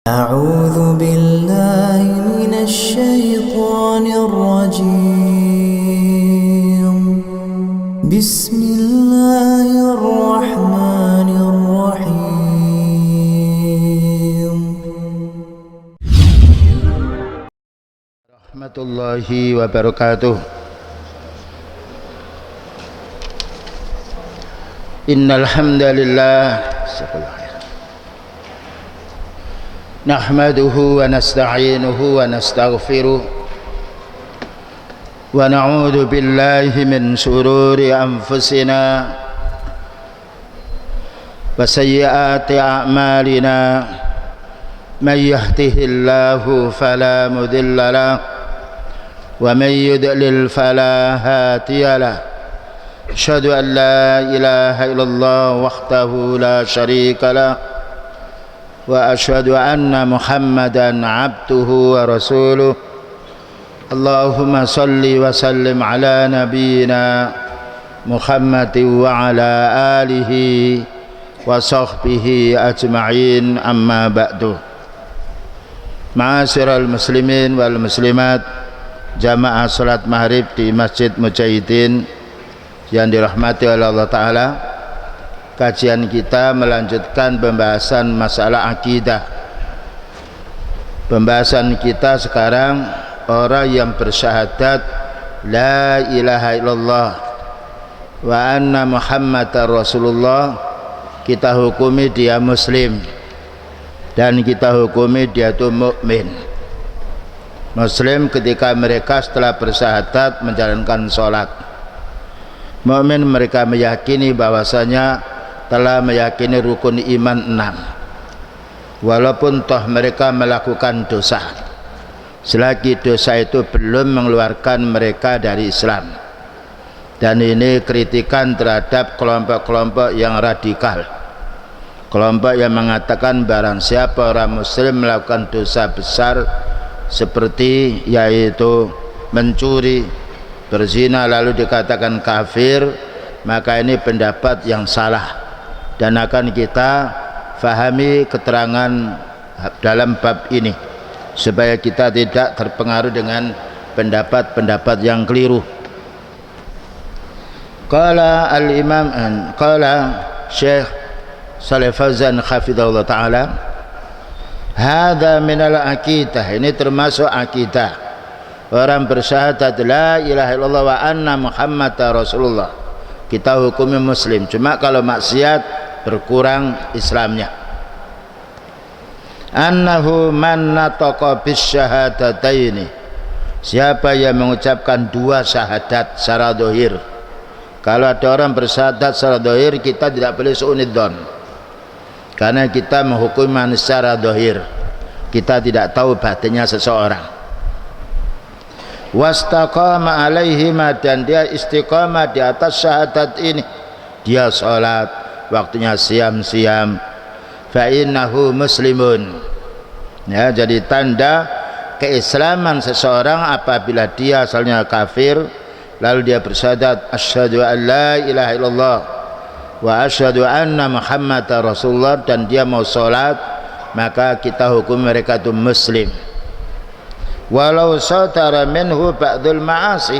أعوذ بالله من الشيطان الرجيم بسم الله الرحمن الرحيم Rahmatullahi wabarakatuh. Innal hamdalillah nahmaduhu wa nasta'inuhu wa nastaghfiruh wa na'udzu billahi min shururi anfusina wa sayyiati a'malina may yahdihillahu fala mudilla lahu wa may yudlil fala hadiya lahu asyhadu an la ilaha illallah wahdahu la syarika lahu wa asyhadu anna Muhammadan abduhu wa rasuluh. Allahumma salli wa sallim ala nabiyyina Muhammadin wa ala alihi wa sahbihi ajma'in, amma ba'du. Ma'asyiral muslimin wal muslimat, jamaah salat maghrib di Masjid Mujahidin yang dirahmati oleh Allah Ta'ala. Kajian kita melanjutkan pembahasan masalah akidah. Pembahasan kita sekarang orang yang bersyahadat la ilaha illallah wa anna Muhammadar Rasulullah, kita hukumi dia muslim dan kita hukumi dia itu mukmin. Muslim ketika mereka setelah bersyahadat menjalankan sholat. Mukmin mereka meyakini bahwasanya telah meyakini rukun iman 6, walaupun toh mereka melakukan dosa, selagi dosa itu belum mengeluarkan mereka dari Islam. Dan ini kritikan terhadap kelompok-kelompok yang radikal, kelompok yang mengatakan barang siapa orang muslim melakukan dosa besar seperti yaitu mencuri, berzina, lalu dikatakan kafir, maka ini pendapat yang salah. Dan akan kita fahami keterangan dalam bab ini supaya kita tidak terpengaruh dengan pendapat-pendapat yang keliru. Qala al-imam qala Syekh Shalih Fauzan hafizahullah ta'ala, hadza minal aqidah, ini termasuk akidah. Orang bersyahadat la ilaha illallah wa anna Muhammadar Rasulullah, kita hukumi muslim. Cuma kalau maksiat berkurang Islamnya. Annahu man nataqa bisyahadataini, siapa yang mengucapkan dua syahadat secara zahir. Kalau ada orang bersyahadat secara zahir, kita tidak boleh suunidzon, karena kita menghukumi manusia secara zahir, kita tidak tahu batinnya seseorang. Wastaqama alaihima, dan dia istiqamah di atas syahadat ini, dia sholat, waktunya siam-siam, fa innahu muslimun. Ya, jadi tanda keislaman seseorang apabila dia asalnya kafir lalu dia bersyahadat asyhadu an la ilaha illallah wa asyhadu anna Muhammadar Rasulullah, dan dia mau sholat, maka kita hukum mereka itu muslim. Walau saudara minhu ba'dul ma'asi,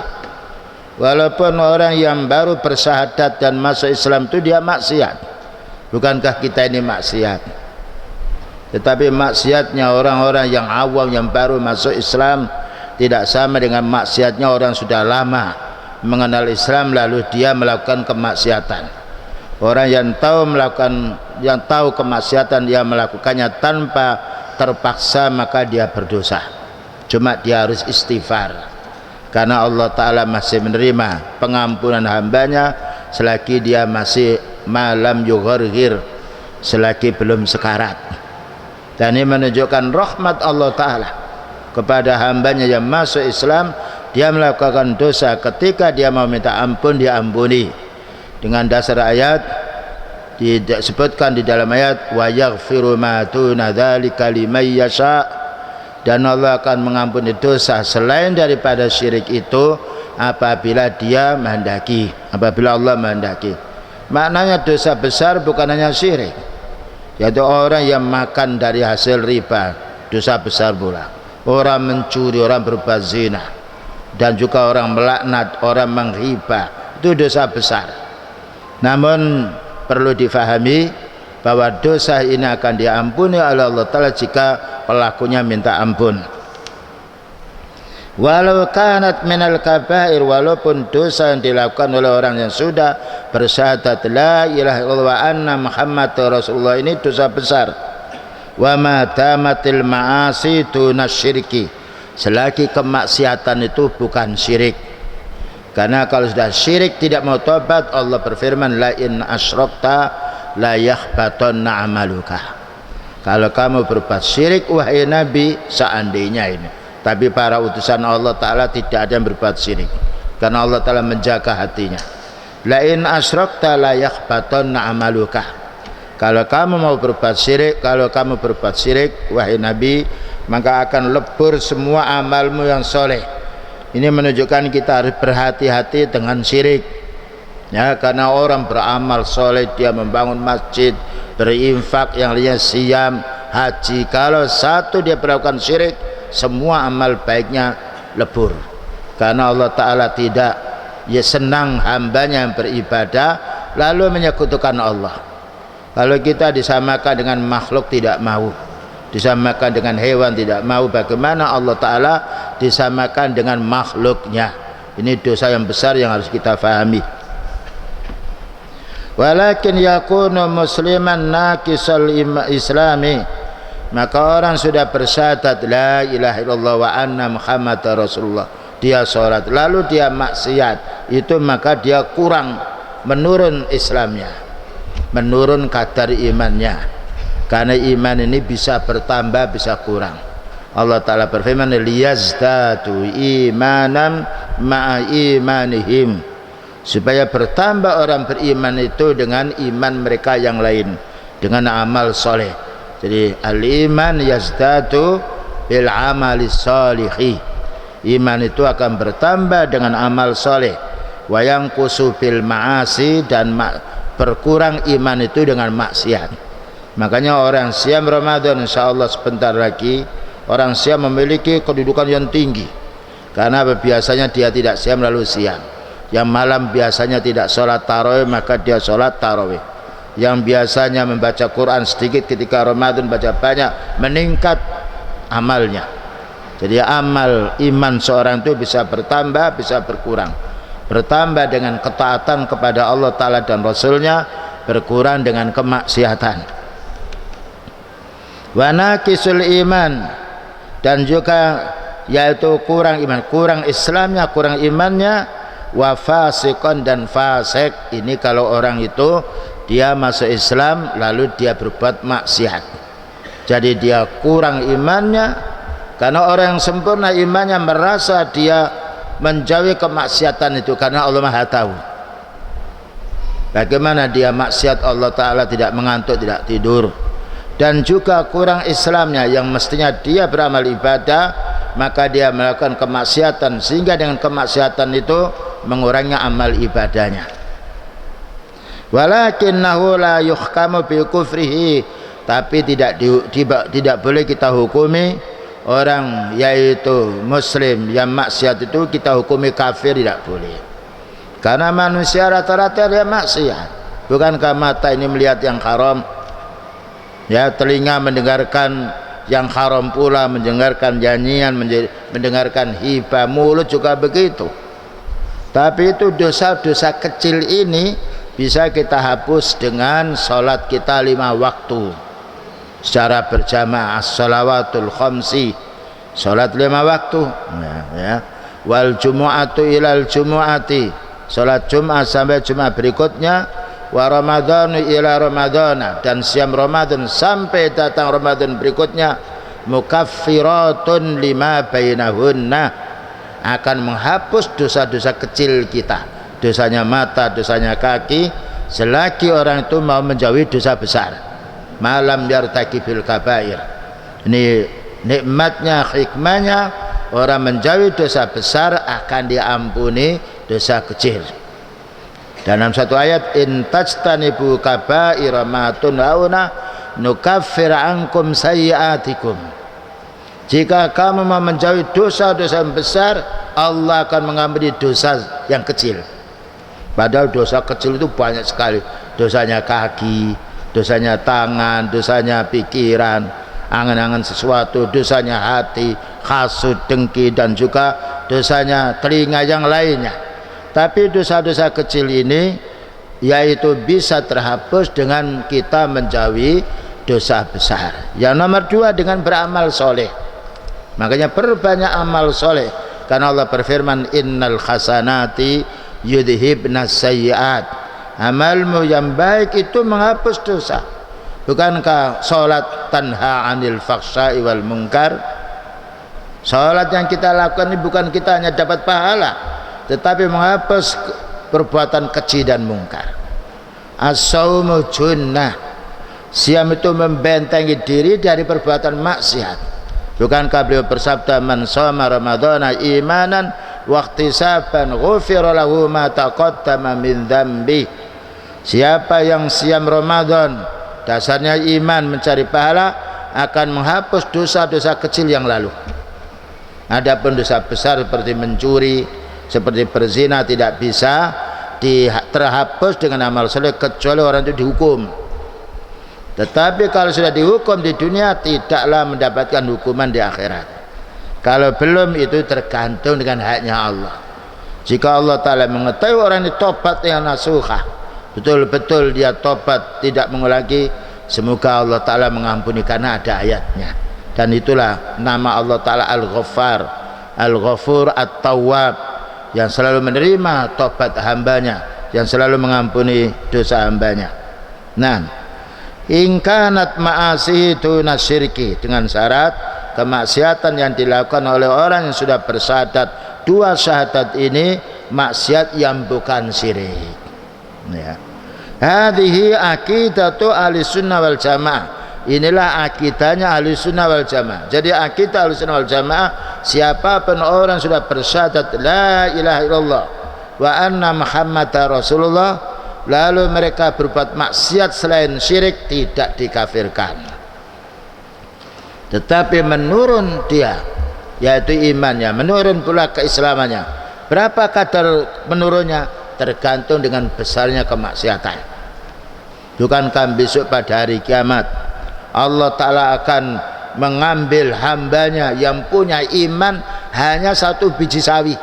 walaupun orang yang baru bersyahadat dan masuk Islam itu dia maksiat. Bukankah kita ini maksiat? Tetapi maksiatnya orang-orang yang awam yang baru masuk Islam tidak sama dengan maksiatnya orang sudah lama mengenal Islam lalu dia melakukan kemaksiatan. Orang yang tahu kemaksiatan, dia melakukannya tanpa terpaksa, maka dia berdosa. Cuma dia harus istighfar, karena Allah Ta'ala masih menerima pengampunan hambanya selagi dia masih malam yugharghir, selagi belum sekarat. Dan ini menunjukkan rahmat Allah Ta'ala kepada hambanya yang masuk Islam. Dia melakukan dosa, ketika dia mau minta ampun diampuni dengan dasar ayat disebutkan di dalam ayat wa yaghfiru ma duna dzalika liman yasha, dan Allah akan mengampuni dosa selain daripada syirik itu apabila dia menghendaki, apabila Allah menghendaki. Maknanya dosa besar bukan hanya syirik, yaitu orang yang makan dari hasil riba, dosa besar pula. Orang mencuri, orang berbuat zina, dan juga orang melaknat, orang menghibah, itu dosa besar. Namun perlu difahami bahwa dosa ini akan diampuni oleh Allah Ta'ala jika pelakunya minta ampun. Walau kanat minal kabair, walaupun dosa yang dilakukan oleh orang yang sudah bersyahadat la ilaha illallah wa anna Muhammad Rasulullah, ini dosa besar. Wa ma damatil ma'asi dunasyirki, selagi kemaksiatan itu bukan syirik. Karena kalau sudah syirik tidak mau tobat, Allah berfirman la in asyrakta la yahbatanna amaluka. Kalau kamu berbuat syirik wahai Nabi, seandainya ini, tapi para utusan Allah Ta'ala tidak ada yang berbuat syirik, karena Allah Ta'ala menjaga hatinya. La in asyrakta la yahbatanna amaluka. Kalau kamu mau berbuat syirik, kalau kamu berbuat syirik wahai Nabi, maka akan lebur semua amalmu yang soleh. Ini menunjukkan kita harus berhati-hati dengan syirik, ya, karena orang beramal soleh, dia membangun masjid, berinfak, yang lainnya siam, haji, kalau satu dia melakukan syirik, semua amal baiknya lebur. Karena Allah Ta'ala tidak senang hambanya yang beribadah lalu menyekutukan Allah. Kalau kita disamakan dengan makhluk tidak mau, disamakan dengan hewan tidak mau, bagaimana Allah Ta'ala disamakan dengan makhluknya? Ini dosa yang besar yang harus kita fahami. Walakin yakunu musliman nakisal islami, maka orang sudah bersyahadat la ilaha illallah wa anna Muhammad Rasulullah, dia sholat lalu dia maksiat, itu maka dia kurang, menurun Islamnya, menurun kadar imannya. Karena iman ini bisa bertambah bisa kurang. Allah Ta'ala berfirman liyazdadu imanan ma'a imanihim, supaya bertambah orang beriman itu dengan iman mereka yang lain, dengan amal soleh. Jadi al-iman yazdadu bil amali sholihi, iman itu akan bertambah dengan amal soleh. Wa yanqusu bil ma'asi, dan berkurang iman itu dengan maksiat. Makanya orang siam Ramadan, insyaallah sebentar lagi, orang siam memiliki kedudukan yang tinggi. Karena biasanya dia tidak siam lalu siam. Yang malam biasanya tidak sholat tarawih, maka dia sholat tarawih. Yang biasanya membaca Quran sedikit, ketika Ramadan baca banyak, meningkat amalnya. Jadi amal iman seorang itu bisa bertambah, bisa berkurang. Bertambah dengan ketaatan kepada Allah Ta'ala dan Rasulnya, berkurang dengan kemaksiatan. Wa naqisul iman, dan juga yaitu kurang iman, kurang Islamnya, kurang imannya. Wa fasiqon, dan fasik, ini kalau orang itu dia masuk Islam lalu dia berbuat maksiat, jadi dia kurang imannya. Karena orang yang sempurna imannya merasa dia menjauhi kemaksiatan itu, karena Allah Maha tahu. Bagaimana dia maksiat, Allah Ta'ala tidak mengantuk, tidak tidur. Dan juga kurang Islamnya, yang mestinya dia beramal ibadah, maka dia melakukan kemaksiatan, sehingga dengan kemaksiatan itu mengurangi amal ibadahnya. Walakinnahu la yuhkamu bi kufrihi, tapi tidak boleh kita hukumi orang yaitu muslim yang maksiat itu kita hukumi kafir, tidak boleh. Karena manusia rata-rata dia maksiat. Bukankah mata ini melihat yang haram, ya, telinga mendengarkan yang haram pula, mendengarkan nyanyian, mendengarkan hibah, mulut juga begitu. Tapi itu dosa-dosa kecil ini bisa kita hapus dengan sholat kita 5 waktu secara berjamaah, as-shalawatul khamsi, sholat 5 waktu, ya. Wal jumu'atu ilal jumu'ati, sholat Jumat sampai Jumat berikutnya. Wa ramadhanu ila ramadhana, dan siam Ramadan sampai datang Ramadan berikutnya. Mukaffiratun lima bainahunna, akan menghapus dosa-dosa kecil kita, dosanya mata, dosanya kaki, selagi orang itu mau menjauhi dosa besar. Malam yartakibil kabair. Ini nikmatnya, hikmahnya, orang menjauhi dosa besar akan diampuni dosa kecil. Dalam satu ayat, in tajtanibu kabaira ma tunhauna, nukaffir ankum sayyi'atikum. Jika kamu mau menjauhi dosa-dosa besar, Allah akan mengampuni dosa yang kecil. Padahal dosa kecil itu banyak sekali. Dosanya kaki, dosanya tangan, dosanya pikiran, angan-angan sesuatu, dosanya hati, hasud, dengki, dan juga dosanya telinga yang lainnya. Tapi dosa-dosa kecil ini yaitu bisa terhapus dengan kita menjauhi dosa besar. Yang nomor dua, dengan beramal soleh. Makanya perbanyak amal soleh, karena Allah berfirman innal hasanati yudhibnas sayyiat. Amalmu yang baik itu menghapus dosa. Bukankah sholat tanha anil fakhsya'i wal munkar? Sholat yang kita lakukan ini bukan kita hanya dapat pahala, tetapi menghapus perbuatan keji dan mungkar. As-saumu junnah. Siam itu membentengi diri dari perbuatan maksiat. Bukankah beliau bersabda man shoma ramadhana imanan wa ihtisaban ghufira lahu ma taqaddama min dzambi. Siapa yang siam Ramadan dasarnya iman mencari pahala, akan menghapus dosa-dosa kecil yang lalu. Adapun dosa besar seperti mencuri, seperti berzina tidak bisa terhapus dengan amal soleh kecuali orang itu dihukum. Tetapi kalau sudah dihukum di dunia, tidaklah mendapatkan hukuman di akhirat. Kalau belum, itu tergantung dengan haknya Allah. Jika Allah Ta'ala mengetahui orang ini tobat yang nasuhah, betul-betul dia tobat, tidak mengulangi, semoga Allah Ta'ala mengampuni karena ada ayatnya. Dan itulah nama Allah Ta'ala Al-Ghaffar, Al-Ghafur At-Tawwab, yang selalu menerima tobat hambanya, yang selalu mengampuni dosa hambanya. Nah, ingkanat ma'asihi tuna syirki, dengan syarat kemaksiatan yang dilakukan oleh orang yang sudah bersyahadat dua syahadat ini maksiat yang bukan syirik. Ya. Hadhihi aqidatu ahlussunnah wal jamaah. Inilah akidahnya ahlussunnah wal jamaah. Jadi akidah ahlussunnah wal jamaah, siapapun orang sudah bersyahadat la ilaha illallah wa anna muhammadar rasulullah, lalu mereka berbuat maksiat selain syirik, tidak dikafirkan, tetapi menurun dia, yaitu imannya, menurun pula keislamannya. Berapa kadar menurunnya? Tergantung dengan besarnya kemaksiatan. Bukankah besok pada hari kiamat Allah Ta'ala akan mengambil hambanya yang punya iman hanya satu biji sawi,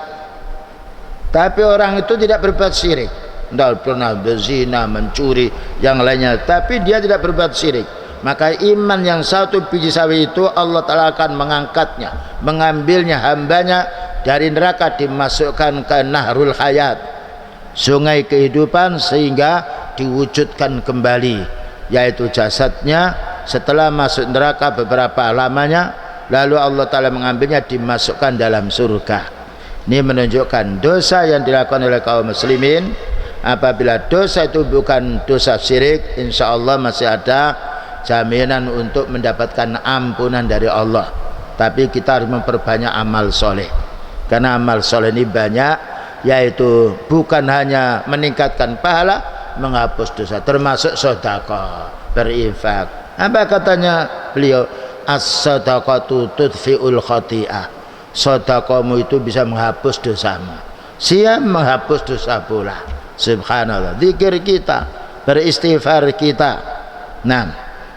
tapi orang itu tidak berbuat syirik, tidak pernah berzina, mencuri, yang lainnya, tapi dia tidak berbuat syirik, maka iman yang satu biji sawi itu Allah Ta'ala akan mengangkatnya, mengambilnya hambanya dari neraka, dimasukkan ke nahrul hayat, sungai kehidupan, sehingga diwujudkan kembali, yaitu jasadnya setelah masuk neraka beberapa lamanya, lalu Allah Ta'ala mengambilnya, dimasukkan dalam surga. Ini menunjukkan dosa yang dilakukan oleh kaum muslimin, apabila dosa itu bukan dosa syirik, insya Allah masih ada jaminan untuk mendapatkan ampunan dari Allah. Tapi kita harus memperbanyak amal soleh, karena amal soleh ini banyak, yaitu bukan hanya meningkatkan pahala, menghapus dosa, termasuk sedekah, berinfak. Apa katanya beliau? As-sadaqatu tudfi'ul khati'ah. Sedekahmu itu bisa menghapus dosamu, siam menghapus dosa pula. Subhanallah, zikir kita, beristighfar kita. Nah,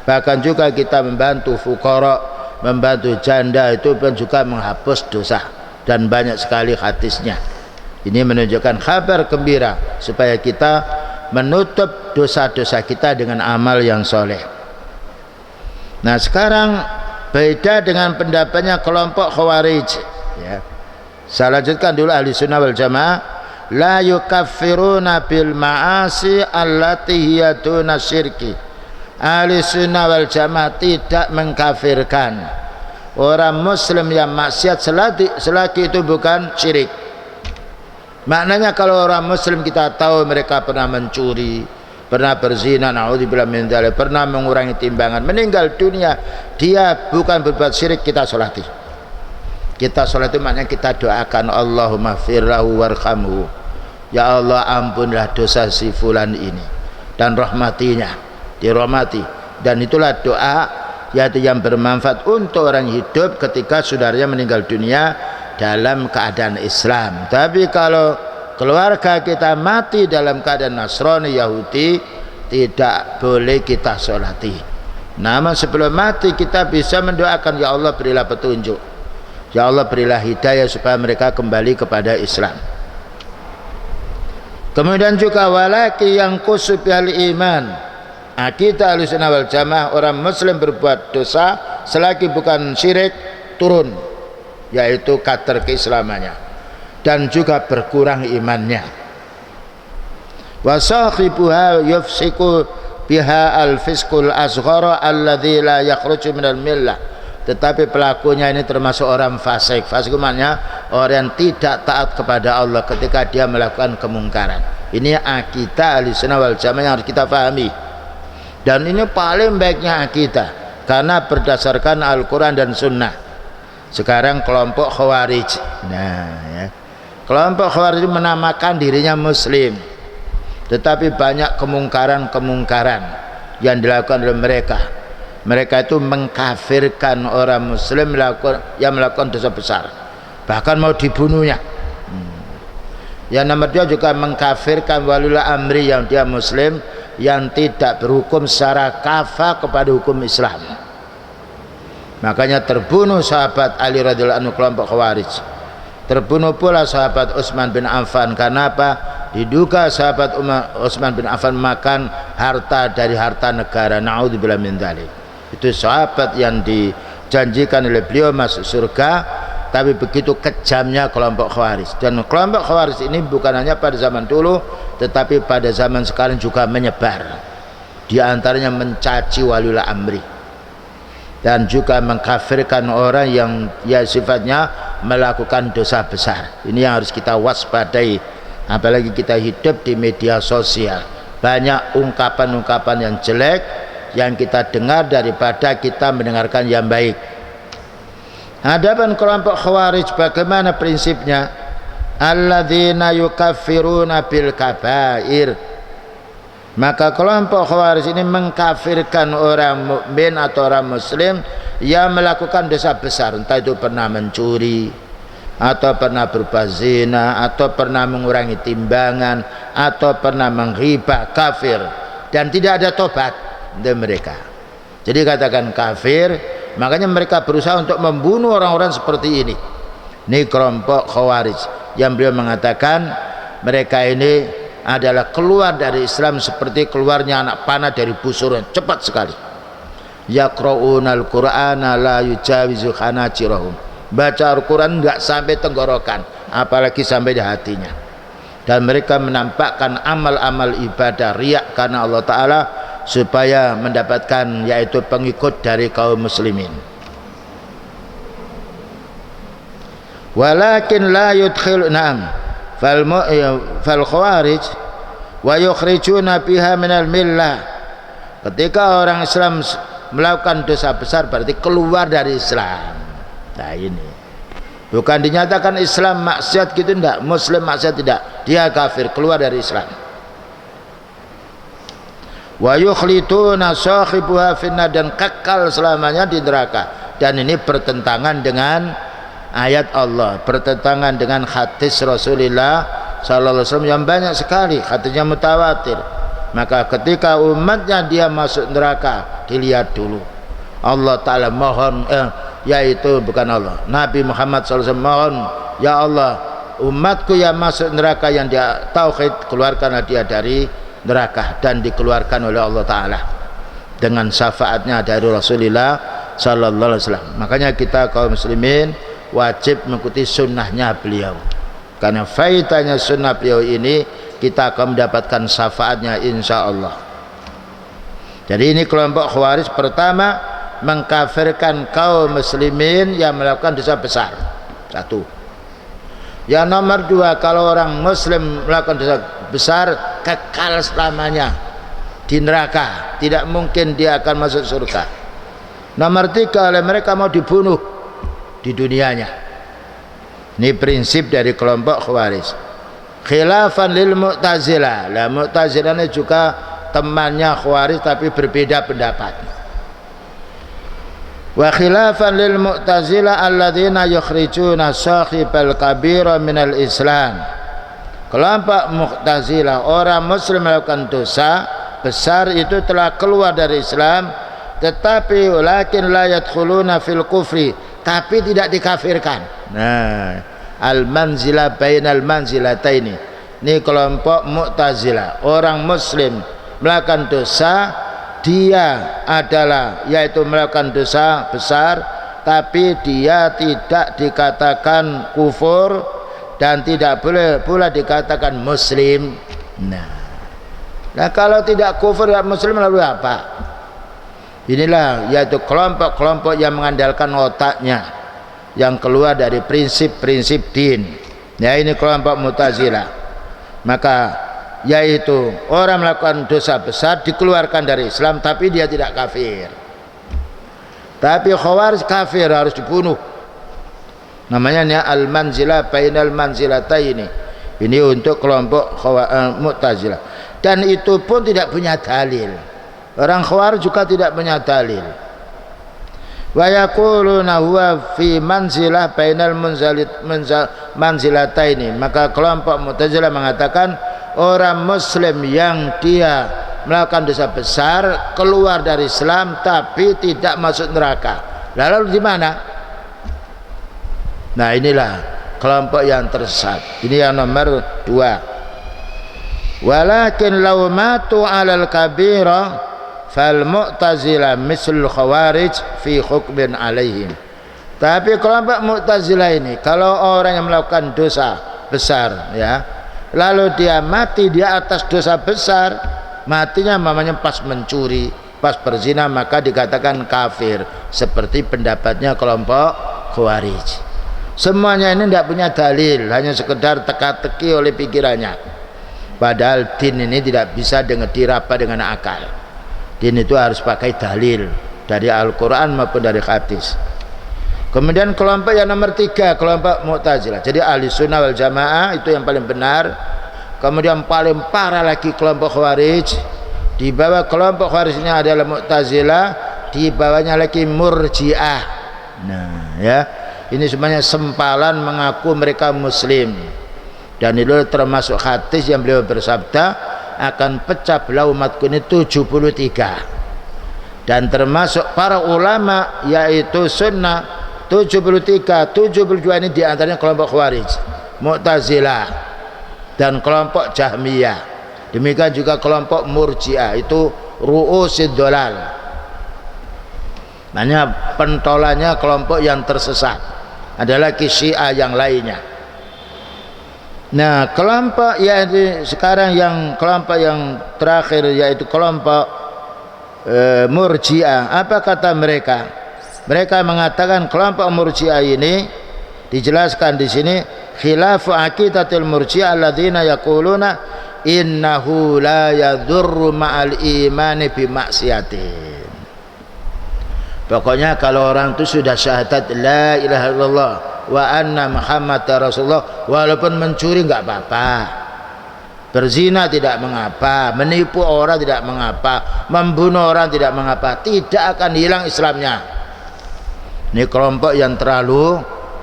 bahkan juga kita membantu fuqara, membantu janda, itu pun juga menghapus dosa, dan banyak sekali hadisnya. Ini menunjukkan kabar gembira supaya kita menutup dosa-dosa kita dengan amal yang soleh. Nah, sekarang beda dengan pendapatnya kelompok Khawarij, ya. Saya lanjutkan dulu ahli sunnah wal jamaah. La yukaffiruna bil ma'asi allati hiya duna syirki. Ahli sunnah wal jamaah tidak mengkafirkan orang muslim yang maksiat selagi itu bukan syirik. Maknanya kalau orang muslim kita tahu mereka pernah mencuri, pernah berzina, naudzubillah min dzalik, pernah mengurangi timbangan, meninggal dunia, dia bukan berbuat syirik, kita sholati. Kita sholat itu maknanya kita doakan Allahumma firlahu warhamhu, ya Allah ampunilah dosa si fulan ini dan rahmatinya, dirahmati, Dan itulah doa yaitu yang bermanfaat untuk orang hidup ketika saudaranya meninggal dunia dalam keadaan Islam. Tapi kalau keluarga kita mati dalam keadaan Nasrani, Yahudi, tidak boleh kita sholati. Namun sebelum mati kita bisa mendoakan, ya Allah berilah petunjuk, ya Allah berilah hidayah supaya mereka kembali kepada Islam. Kemudian juga walaki yang kusub al iman. Kita Ahlussunnah wal Jamaah, orang muslim berbuat dosa selagi bukan syirik turun, yaitu kadar keislamannya, dan juga berkurang imannya. Wa sahibuha yufsiku biha al-fisqul asghara alladzi la yakhruju minal millah. Tetapi pelakunya ini termasuk orang fasik. Fasik maknanya orang yang tidak taat kepada Allah ketika dia melakukan kemungkaran. Ini akidah Ahlussunnah wal Jamaah yang harus kita pahami. Dan ini paling baiknya akidah karena berdasarkan Al-Quran dan Sunnah. Sekarang kelompok Khawarij, kelompok Khawarij menamakan dirinya Muslim, tetapi banyak kemungkaran-kemungkaran yang dilakukan oleh mereka. Mereka itu mengkafirkan orang Muslim yang melakukan dosa besar, bahkan mau dibunuhnya. Yang nomor dua juga mengkafirkan waliul amri yang dia Muslim, yang tidak berhukum secara kafah kepada hukum Islam. Makanya terbunuh sahabat Ali radhiyallahu anhu kelompok Khawarij. Terbunuh pula sahabat Utsman bin Affan. Karena apa? Diduga sahabat Utsman bin Affan makan harta dari harta negara. Na'udzubillah min dzalik. Itu sahabat yang dijanjikan oleh beliau masuk surga, tapi begitu kejamnya kelompok Khawarij. Dan kelompok Khawarij ini bukan hanya pada zaman dulu, tetapi pada zaman sekarang juga menyebar. Di antaranya mencaci waliul amri dan juga mengkafirkan orang yang ya sifatnya melakukan dosa besar. Ini yang harus kita waspadai, apalagi kita hidup di media sosial. Banyak ungkapan-ungkapan yang jelek yang kita dengar daripada kita mendengarkan yang baik. Adapun kelompok Khawarij bagaimana prinsipnya? Alladzina yukaffiruna bil kabair. Maka kelompok Khawarij ini mengkafirkan orang mukmin atau orang muslim yang melakukan dosa besar, entah itu pernah mencuri atau pernah berbuat zina atau pernah mengurangi timbangan atau pernah menghibah, kafir dan tidak ada tobat dari mereka. Jadi katakan kafir, makanya mereka berusaha untuk membunuh orang-orang seperti ini. Ini kelompok Khawarij yang beliau mengatakan mereka ini adalah keluar dari Islam seperti keluarnya anak panah dari busurnya, cepat sekali. Yaqra'unal Qur'ana la yujawizu hanajirahum. Baca Al-Quran enggak sampai tenggorokan, apalagi sampai di hatinya. Dan mereka menampakkan amal-amal ibadah riya karena Allah Ta'ala supaya mendapatkan yaitu pengikut dari kaum muslimin. Walakin la yudkhil fal khawarij wa yukhrijuna biha minal millah. Ketika orang Islam melakukan dosa besar berarti keluar dari Islam. Nah ini bukan dinyatakan Islam maksiat gitu, enggak, Muslim maksiat tidak, dia kafir, keluar dari Islam. Wa yukhlituna sahibuha finnar, dan kekal selamanya di neraka. Dan ini bertentangan dengan ayat Allah, bertentangan dengan hadis Rasulullah sallallahu alaihi wasallam yang banyak sekali, hadisnya mutawatir. Maka ketika umatnya dia masuk neraka, dilihat dulu Allah Ta'ala mohon yaitu bukan Allah, Nabi Muhammad sallallahu alaihi wasallam mohon, ya Allah umatku yang masuk neraka yang dia tauhid, keluarkanlah dia dari neraka. Dan dikeluarkan oleh Allah Ta'ala dengan syafaatnya dari Rasulullah sallallahu alaihi wasallam. Makanya kita kaum muslimin wajib mengikuti sunnahnya beliau, karena faedahnya sunnah beliau ini kita akan mendapatkan syafaatnya insya Allah. Jadi ini kelompok Khawarij pertama mengkafirkan kaum muslimin yang melakukan dosa besar, satu. Yang nomor dua, kalau orang muslim melakukan dosa besar kekal selamanya di neraka, tidak mungkin dia akan masuk surga. Nomor tiga, oleh mereka mau dibunuh di dunianya. Ini prinsip dari kelompok Khawarij. Khilafan lil Mu'tazilah. Lah Mu'tazilah ini juga temannya Khawarij tapi berbeda pendapat. Wa khilafan lil mu'tazilah alladzina yukhrijuna sahibal kabira minal Islam. Kelompok Mu'tazilah, orang muslim melakukan dosa besar itu telah keluar dari Islam, tetapi walakin la yadkhuluna fil kufri, tapi tidak dikafirkan. Nah, al manzilah bainal manzilataini. Ini kelompok Mu'tazilah, orang muslim melakukan dosa, dia adalah yaitu melakukan dosa besar, tapi dia tidak dikatakan kufur dan tidak boleh pula dikatakan muslim. Nah kalau tidak kufur dan muslim lalu apa? Inilah yaitu kelompok-kelompok yang mengandalkan otaknya, yang keluar dari prinsip-prinsip din. Ya, ini kelompok Mu'tazilah. Maka yaitu orang melakukan dosa besar dikeluarkan dari Islam tapi dia tidak kafir. Tapi Khawarij kafir, harus dibunuh. Namanya al-manzilah bainal manzilataini. Ini untuk kelompok Mu'tazilah. Dan itu pun tidak punya dalil. Orang Khawarij juga tidak punya dalil. Wa yaquluna huwa fi manzilah bainal manzilataini. Maka kelompok Mu'tazilah mengatakan orang muslim yang dia melakukan dosa besar keluar dari Islam tapi tidak masuk neraka. Lalu di mana? Nah, inilah kelompok yang tersesat. Ini yang nomor 2. Walakin law matu 'alal kabira fal mu'tazilah mislul khawarij fi hukmin alaihim. Tapi kelompok Mu'tazilah ini, kalau orang yang melakukan dosa besar ya, lalu dia mati di atas dosa besar, matinya mamanya pas mencuri, pas berzina, maka dikatakan kafir, seperti pendapatnya kelompok Khawarij. Semuanya ini tidak punya dalil, hanya sekedar teka-teki oleh pikirannya. Padahal din ini tidak bisa diraba dengan akal. Din itu harus pakai dalil dari Al-Quran maupun dari hadis. Kemudian kelompok yang nomor 3, kelompok Mu'tazilah. Jadi ahli sunnah wal jamaah itu yang paling benar. Kemudian paling parah lagi kelompok Khawarij. Di bawah kelompok Khawarij ini adalah Mu'tazilah, di bawahnya lagi Murji'ah. Nah ya, ini semuanya sempalan mengaku mereka muslim. Dan itu termasuk hadis yang beliau bersabda, akan pecah belah umatku ini 73. Dan termasuk para ulama yaitu sunnah 73, 72 ini diantaranya kelompok Khawarij, Mu'tazilah, dan kelompok Jahmiyah. Demikian juga kelompok Murji'ah, itu ru'usid dolal. Namanya pentolannya kelompok yang tersesat. Ada lagi Syiah yang lainnya. Nah, kelompok yaitu sekarang yang kelompok yang terakhir yaitu kelompok Murji'ah. Apa kata mereka? Mereka mengatakan kelompok Murji'ah ini dijelaskan di sini, khilafu aqidatil Murji'ah alladzina yaquluna innahu la yadurru ma'al imani bi maksiatin. Pokoknya kalau orang itu sudah syahadat la ilaha illallah wa anna muhammadar rasulullah, walaupun mencuri enggak apa-apa, berzina tidak mengapa, menipu orang tidak mengapa, membunuh orang tidak mengapa, tidak akan hilang Islamnya. Ini kelompok yang terlalu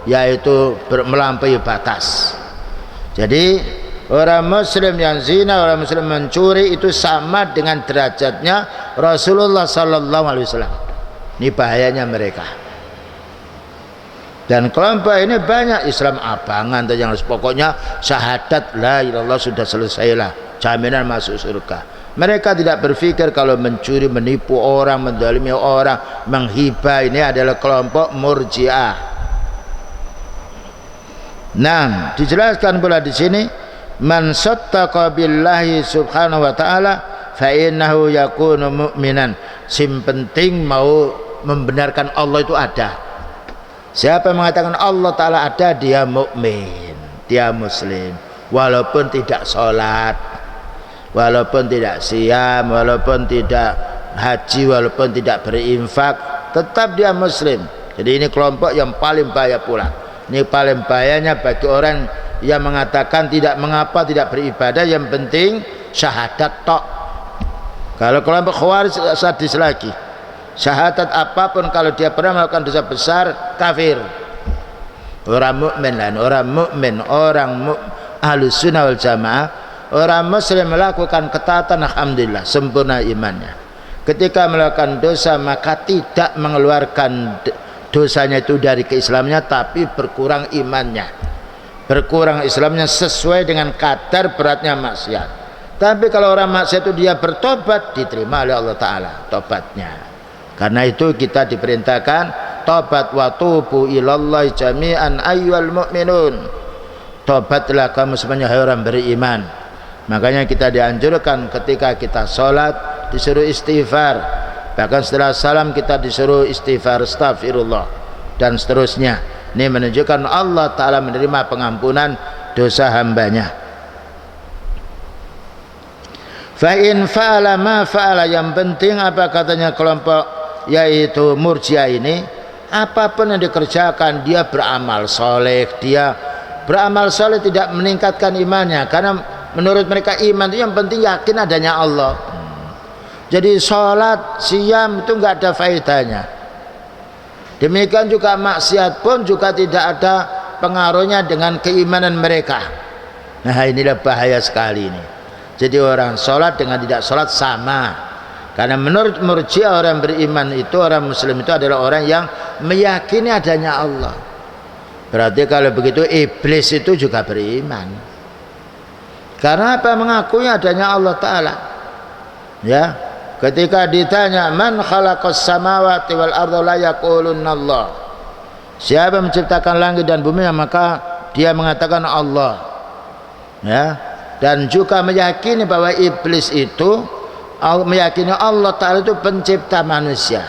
yaitu melampaui batas. Jadi orang muslim yang zina, orang muslim mencuri itu sama dengan derajatnya Rasulullah sallallahu alaihi wasallam. Ini bahayanya mereka. Dan kelompok ini banyak, Islam abangan yang harus pokoknya syahadat la ilallah sudah selesailah, jaminan masuk surga. Mereka tidak berpikir kalau mencuri, menipu orang, menzalimi orang, menghibah, ini adalah kelompok Murji'ah. Nah, dijelaskan pula di sini, man sattaqa billahi subhanahu wa ta'ala fa innahu yakunu mu'minan. Sim penting mau membenarkan Allah itu ada. Siapa yang mengatakan Allah Ta'ala ada, dia mukmin, dia muslim, walaupun tidak sholat, walaupun tidak siam, walaupun tidak haji, walaupun tidak berinfak, tetap dia muslim. Jadi ini kelompok yang paling bahaya pula. Ini paling bahayanya bagi orang yang mengatakan tidak mengapa tidak beribadah, yang penting syahadat tok. Kalau kelompok Khawarij sadis lagi, syahadat apapun kalau dia pernah melakukan dosa besar kafir. Orang mukmin lain, orang Ahlus Sunnah wal Jamaah, orang muslim melakukan ketaatan alhamdulillah sempurna imannya. Ketika melakukan dosa maka tidak mengeluarkan dosanya itu dari keislamannya, tapi berkurang imannya, berkurang Islamnya sesuai dengan kadar beratnya maksiat. Tapi kalau orang maksiat itu dia bertobat, diterima oleh Allah Ta'ala tobatnya. Karena itu kita diperintahkan tobat, wa tubu ilallahi jami'an ayyuhal mu'minun, tobatlah kamu semuanya hai orang beriman. Makanya kita dianjurkan ketika kita sholat disuruh istighfar, bahkan setelah salam kita disuruh istighfar, astagfirullah dan seterusnya. Ini menunjukkan Allah Ta'ala menerima pengampunan dosa hambanya. Fa in fa'ala ma fa'ala, yang penting apa katanya kelompok yaitu Murji'ah ini, apapun yang dikerjakan dia beramal soleh, dia beramal soleh tidak meningkatkan imannya, karena menurut mereka iman itu yang penting yakin adanya Allah. Jadi sholat, siam itu nggak ada faedahnya. Demikian juga maksiat pun juga tidak ada pengaruhnya dengan keimanan mereka. Nah inilah bahaya sekali ini. Jadi orang sholat dengan tidak sholat sama. Karena menurut Murji'ah orang beriman itu, orang muslim itu adalah orang yang meyakini adanya Allah. Berarti kalau begitu iblis itu juga beriman. Karena apa? Mengakui adanya Allah Ta'ala. Ya, ketika ditanya man khalaqas samawati wal arda la yaqulunna Allah, siapa yang menciptakan langit dan bumi, maka dia mengatakan Allah. Ya, dan juga meyakini bahwa iblis itu meyakini Allah Ta'ala itu pencipta manusia,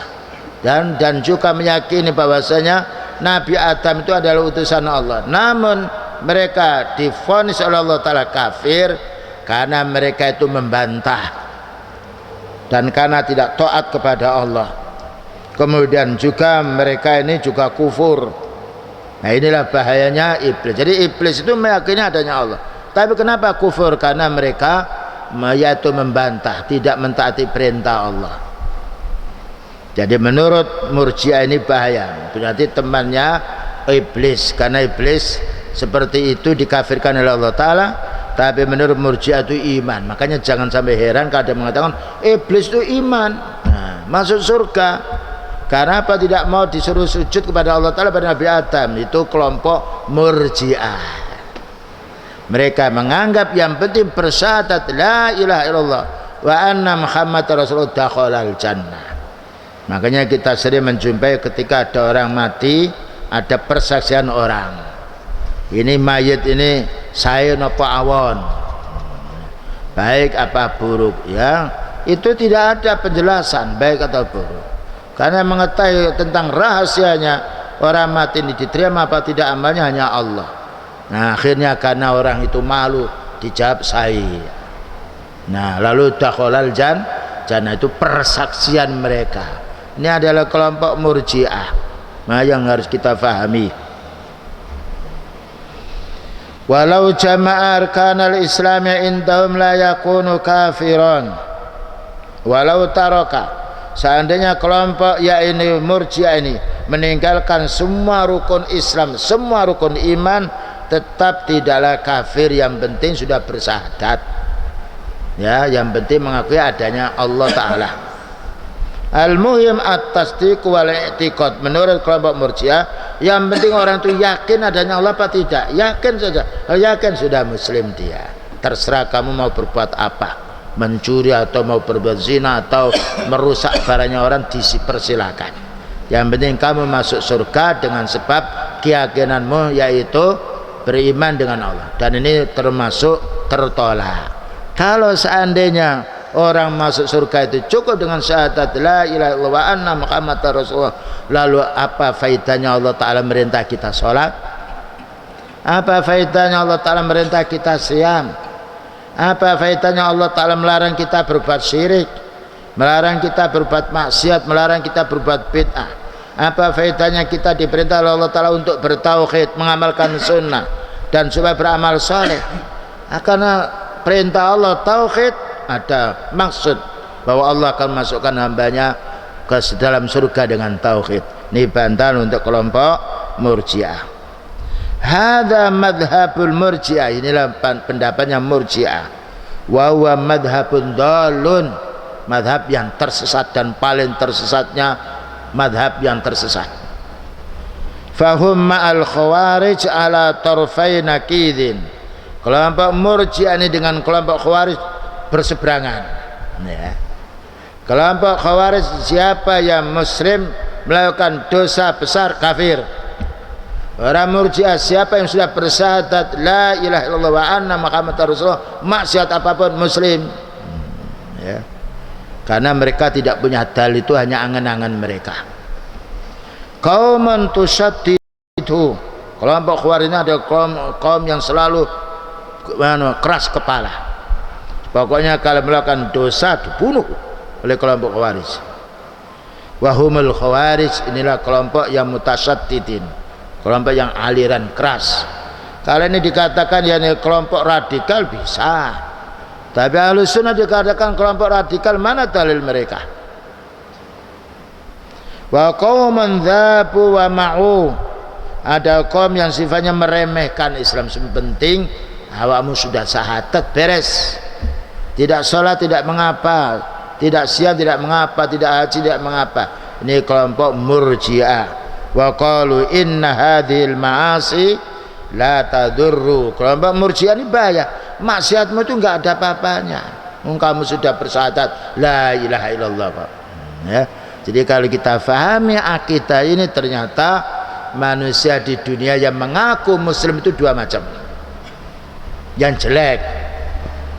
dan juga meyakini bahwasanya Nabi Adam itu adalah utusan Allah. Namun mereka divonis oleh Allah Ta'ala kafir karena mereka itu membantah dan karena tidak taat kepada Allah. Kemudian juga mereka ini juga kufur. Nah inilah bahayanya iblis. Jadi iblis itu meyakini adanya Allah, tapi kenapa kufur? Karena mereka yaitu membantah, tidak mentaati perintah Allah. Jadi menurut Murji'ah ini bahaya, berarti temannya iblis, karena iblis seperti itu dikafirkan oleh Allah Ta'ala. Tapi menurut Murji'ah itu iman. Makanya jangan sampai heran kalau ada mengatakan iblis itu iman, nah, masuk surga. Karena apa? Tidak mau disuruh sujud kepada Allah Ta'ala pada Nabi Adam. Itu kelompok Murji'ah. Mereka menganggap yang penting bersyahadat la ilaha illallah wa anna Muhammad Rasulullah dakhalal jannah. Makanya kita sering menjumpai ketika ada orang mati, ada persaksian orang. Ini mayit ini saya napa awon, baik apa buruk, ya itu tidak ada penjelasan baik atau buruk. Karena mengetahui tentang rahasianya orang mati ini diterima apa tidak amalnya hanya Allah. Nah akhirnya karena orang itu malu dijawab sahih. Nah lalu dakhalal jannah itu persaksian mereka. Ini adalah kelompok Murji'ah. Nah yang harus kita fahami. Walau jama'a arkanal islami indahum la yakunu kafiran. Walau taraka, seandainya kelompok yakni Murji'ah ini meninggalkan semua rukun Islam, semua rukun iman, tetap tidaklah kafir. Yang penting sudah bersyahadat, ya, yang penting mengakui adanya Allah Ta'ala. Al-muhim at-tasdiq wal i'tiqad. Menurut kelompok Murji'ah, yang penting orang itu yakin adanya Allah apa tidak. Yakin saja. Kalau yakin sudah muslim dia. Terserah kamu mau berbuat apa, mencuri atau mau berbuat zina atau merusak barangnya orang, dipersilakan. Yang penting kamu masuk surga dengan sebab keyakinanmu yaitu beriman dengan Allah. Dan ini termasuk tertolak. Kalau seandainya orang masuk surga itu cukup dengan syahadat la ilaha illallah wa anna Muhammadar Rasulullah, lalu apa faedahnya Allah Ta'ala merintah kita sholat? Apa faedahnya Allah Ta'ala merintah kita siam? Apa faedahnya Allah Ta'ala melarang kita berbuat syirik, melarang kita berbuat maksiat, melarang kita berbuat bid'ah? Apa faedahnya kita diperintah oleh Allah Ta'ala untuk bertauhid, mengamalkan sunnah dan supaya beramal saleh? Karena perintah Allah tauhid, ada maksud bahwa Allah akan masukkan hambanya ke dalam surga dengan tauhid. Ini bantahan untuk kelompok Murji'ah. Hadza madhabul Murji'ah, inilah pendapatnya Murji'ah. Wa huwa madhabun dhalun, madhab yang tersesat dan paling tersesatnya madhab yang tersesat. Fahum ma'al khawarij ala tarfai nakidin. Kelompok Murji'ah ini dengan kelompok Khawarij berseberangan, ya. Kelompok Khawarij, siapa yang muslim melakukan dosa besar kafir. Orang Murji'ah, siapa yang sudah bersyahadat la ilaha illallah wa anna Muhammadar Rasulullah, maksiat apapun muslim, ya. Karena mereka tidak punya dalil, itu hanya angan-angan mereka. Qauman tusyaddidu, kelompok Khawarij ini ada kaum yang selalu keras kepala. Pokoknya kalau melakukan dosa dibunuh oleh kelompok Khawarij. Wahumul Khawarij, inilah kelompok yang mutasyaddidin, kelompok yang aliran keras. Kalau ini dikatakan ya ini kelompok radikal bisa, tapi Ahlus Sunnah dikatakan kelompok radikal, mana dalil mereka? Wa qauman dzabu wa ma'u, ada kaum yang sifatnya meremehkan Islam. Sepenting awakmu sudah syahadat beres, tidak sholat tidak mengapa, tidak siam tidak mengapa, tidak haji tidak mengapa. Ini kelompok Murji'ah. Wa qalu inna hadhil ma'asi la tadurru. Kelompok Murji'ah ini bahaya, maksiatmu itu enggak ada apa-apanya, kamu sudah bersyahadat la ilaha illallah, Pak. Ya. Jadi kalau kita fahami akidah ini, ternyata manusia di dunia yang mengaku muslim itu dua macam. Yang jelek,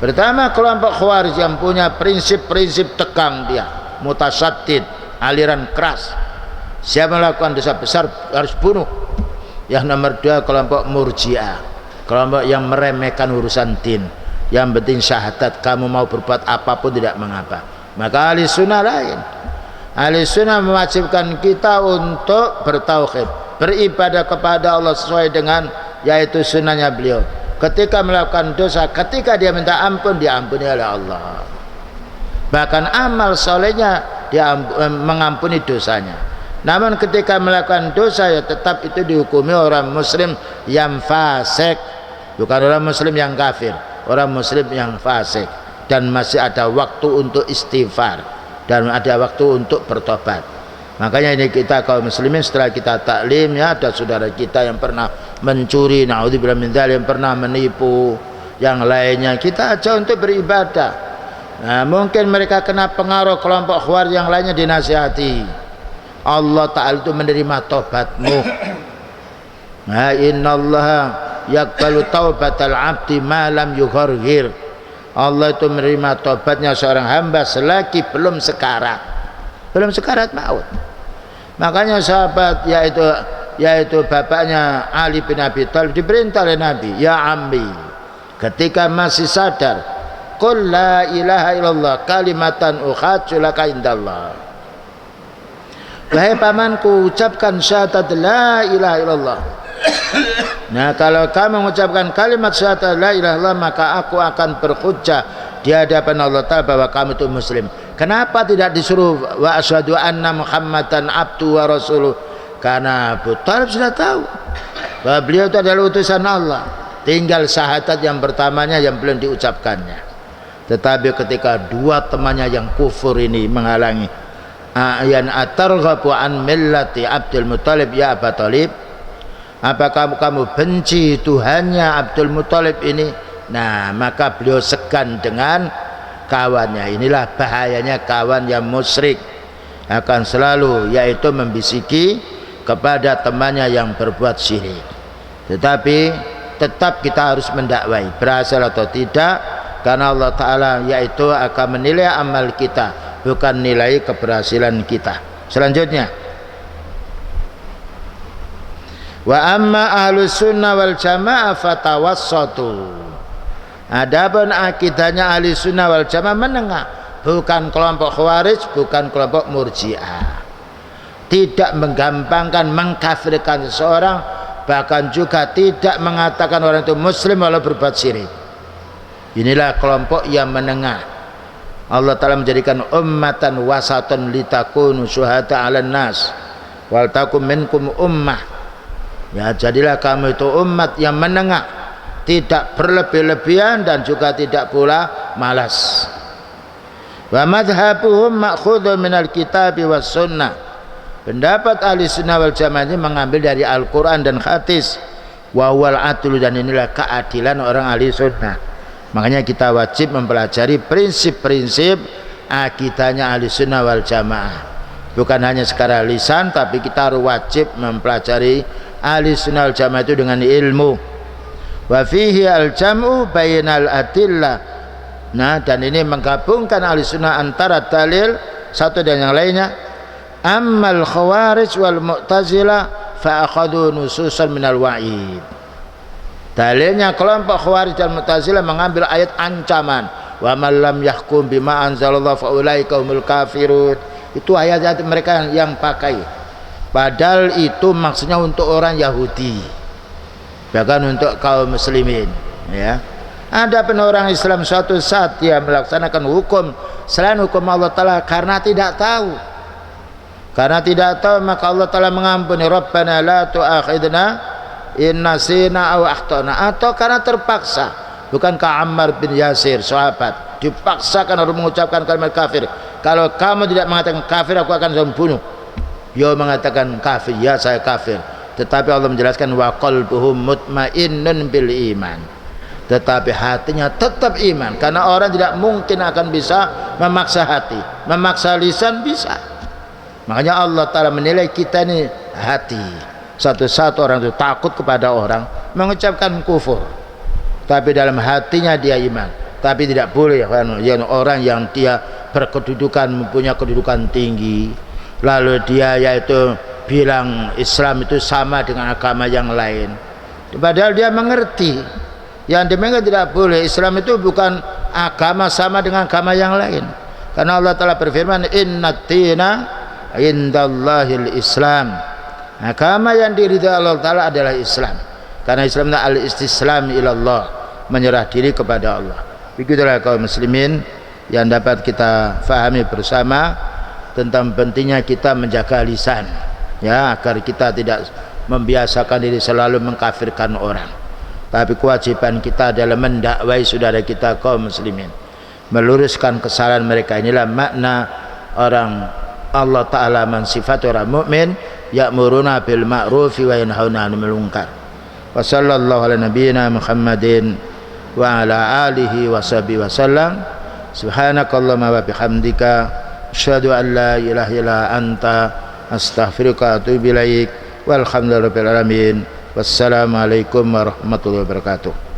pertama kelompok Khawarij yang punya prinsip-prinsip tegang, dia mutasyaddid, aliran keras, siapa melakukan dosa besar harus bunuh. Yang nomor dua kelompok Murji'ah, kelompok yang meremehkan urusan din, yang penting syahadat, kamu mau berbuat apapun tidak mengapa. Maka ahli sunnah lain. Ahli sunnah mewajibkan kita untuk bertauhid, beribadah kepada Allah sesuai dengan yaitu sunnahnya beliau. Ketika melakukan dosa, ketika dia minta ampun, diampuni oleh Allah. Bahkan amal solehnya dia mengampuni dosanya. Namun ketika melakukan dosa, ya tetap itu dihukumi orang muslim yang fasik, bukan orang muslim yang kafir, orang muslim yang fasik. Dan masih ada waktu untuk istighfar, dan ada waktu untuk bertobat. Makanya ini kita kaum muslimin, setelah kita taklim, ya ada saudara kita yang pernah mencuri, naudzubillah min dzalik, yang pernah menipu, yang lainnya, kita ajak untuk beribadah. Nah, mungkin mereka kena pengaruh kelompok Khawarij yang lainnya, dinasihati. Allah Ta'ala itu menerima taubatmu. Nah, innallaha yaqbalu taubatal abdi ma lam yughargir. Allah itu menerima taubatnya seorang hamba selagi belum sekarat, belum sekarat maut. Makanya sahabat yaitu bapaknya Ali bin Abi Thalib diperintah oleh Nabi, ya ammi, ketika masih sadar, qul la ilaha illallah kalimatan ukhaju laka indallah. Wahai pamanku, ucapkan syahadat la ilaha illallah. Nah, kalau kamu mengucapkan kalimat syahadat la ilaha illallah, maka aku akan berhujjah di hadapan Allah Ta'ala bahwa kamu itu muslim. Kenapa tidak disuruh wa asyhadu anna Muhammadan abdu wa rasuluh? Karena Abu Thalib sudah tahu bahwa beliau itu adalah utusan Allah, tinggal syahadat yang pertamanya yang belum diucapkannya. Tetapi ketika dua temannya yang kufur ini menghalangi, ayan atarghabu an millati Abdul Muthalib ya Abu Thalib, apakah kamu benci Tuhannya Abdul Muthalib ini? Nah, maka beliau segan dengan kawannya. Inilah bahayanya kawan yang musyrik, akan selalu yaitu membisiki kepada temannya yang berbuat syirik. Tetapi tetap kita harus mendakwai, berhasil atau tidak, karena Allah Ta'ala yaitu akan menilai amal kita, bukan nilai keberhasilan kita. Selanjutnya, wa amma ahlus sunnah wal jamaah fatawassatu. Adapun akidahnya ahli sunnah wal jamaah menengah, bukan kelompok Khawarij, bukan kelompok Murji'ah. Tidak menggampangkan, mengkafirkan seseorang, bahkan juga tidak mengatakan orang itu muslim walau berbuat syirik. Inilah kelompok yang menengah. Allah Ta'ala menjadikan ummatan wasatan litakunu syuhada 'alan nas wal takum minkum ummah. Ya, jadilah kamu itu umat yang menengah, tidak berlebih-lebihan dan juga tidak pula malas. Wa madhhabuhum ma'khudun minal kitabi was sunnah. Pendapat ahli sunnah wal jamaah ini mengambil dari Al-Quran dan hadis. Wa wal adlu, dan inilah keadilan orang ahli sunnah. Makanya kita wajib mempelajari prinsip-prinsip akidahnya ahli sunnah wal jamaah. Bukan hanya secara lisan, tapi kita harus wajib mempelajari ahli sunnah wal jamaah itu dengan ilmu. Wa fihi al-jam'u bainal adillah. Nah, dan ini menggabungkan ahli sunnah antara dalil satu dan yang lainnya. Ammal khawarij wal mu'tazilah fa'akhadhu nususan minal wa'id. Dalilnya kelompok Khawarij dan Mu'tazilah mengambil ayat ancaman, wa man lam yahkum bima anzalallahu fa ulaika humul kafirun. Itu ayat-ayat mereka yang pakai, padahal itu maksudnya untuk orang Yahudi, bahkan untuk kaum muslimin, ya. Ada pun orang Islam suatu saat dia melaksanakan hukum selain hukum Allah Ta'ala karena tidak tahu, maka Allah Ta'ala mengampuni. Rabbana la tu'akhidna in nasina aw akhtana, atau karena terpaksa. Bukankah Ammar bin Yasir sahabat dipaksakan harus mengucapkan kalimat kafir, kalau kamu tidak mengatakan kafir aku akan membunuh. Dia mengatakan kafir, ya saya kafir, tetapi Allah menjelaskan wa qalbuhum mutmainnun bil iman, tetapi hatinya tetap iman. Karena orang tidak mungkin akan bisa memaksa hati, memaksa lisan bisa. Makanya Allah Ta'ala menilai kita ini hati. Satu-satu orang itu takut kepada orang, mengucapkan kufur, tapi dalam hatinya dia iman. Tapi tidak boleh yang orang yang dia berkedudukan, mempunyai kedudukan tinggi, lalu dia yaitu bilang Islam itu sama dengan agama yang lain, padahal dia mengerti yang demikian tidak boleh. Islam itu bukan agama sama dengan agama yang lain, karena Allah Ta'ala berfirman innad dina indallahil Islam. Agama yang diridhai Allah Ta'ala adalah Islam, karena Islam adalah al-istislam ilallah, menyerah diri kepada Allah. Begitulah kaum muslimin yang dapat kita fahami bersama tentang pentingnya kita menjaga lisan, ya, agar kita tidak membiasakan diri selalu mengkafirkan orang. Tapi kewajiban kita adalah mendakwai saudara kita kaum muslimin, meluruskan kesalahan mereka. Inilah makna orang Allah Ta'ala mensifat orang mukmin, ya'muruna bil ma'rufi wa yanhauna 'anil munkar. Wa sallallahu ala nabiyyina Muhammadin wa ala alihi wa sahbihi wa sallam. Subhanakallahumma wa bihamdika asyhadu an la ilaha illa anta astaghfiruka wa atubu ilaik. Walhamdulillahirabbil alamin. Wassalamualaikum warahmatullahi wabarakatuh.